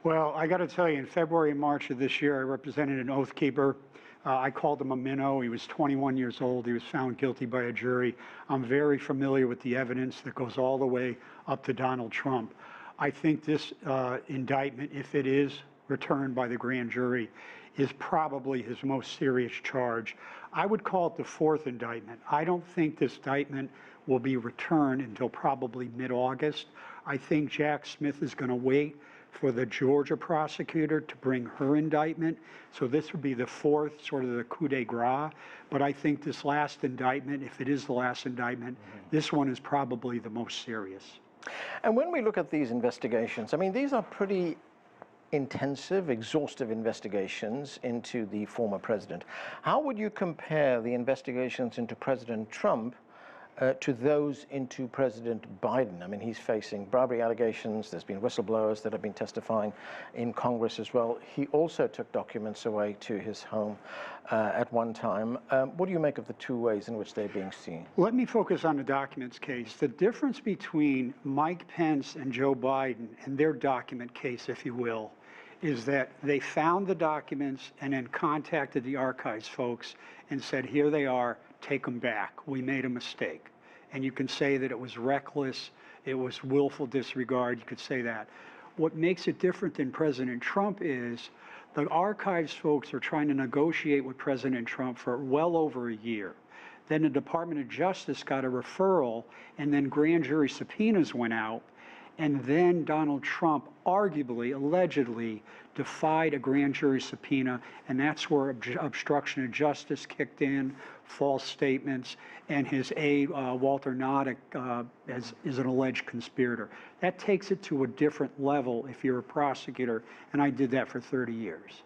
Well, I got to tell you, in February and March of this year, I represented an oath keeper. I called him a minnow. He was 21 years old. He was found guilty by a jury. I'm very familiar with the evidence that goes all the way up to Donald Trump. I think this indictment, if it is returned by the grand jury, is probably his most serious charge. I would call it the fourth indictment. I don't think this indictment will be returned until probably mid-August. I think Jack Smith is going to wait for the Georgia prosecutor to bring her indictment. So this would be the fourth, sort of the coup de grace. But I think this last indictment, if it is the last indictment, this one is probably the most serious. And when we look at these investigations, I mean, these are pretty intensive, exhaustive investigations into the former president. How would you compare the investigations into President Trump to those into President Biden? I mean, he's facing bribery allegations. There's been whistleblowers that have been testifying in Congress as well. He also took documents away to his home at one time. What do you make of the two ways in which they're being seen? Let me focus on the documents case. The difference between Mike Pence and Joe Biden and their document case, if you will, is that they found the documents and then contacted the archives folks and said, here they are, take them back. We made a mistake. And you can say that it was reckless, it was willful disregard, you could say that. What makes it different than President Trump is the archives folks are trying to negotiate with President Trump for well over a year. Then the Department of Justice got a referral, and then grand jury subpoenas went out. And then Donald Trump arguably, allegedly, defied a grand jury subpoena, and that's where obstruction of justice kicked in, false statements, and his aide, Walter Noddick, is an alleged conspirator. That takes it to a different level if you're a prosecutor, and I did that for 30 years.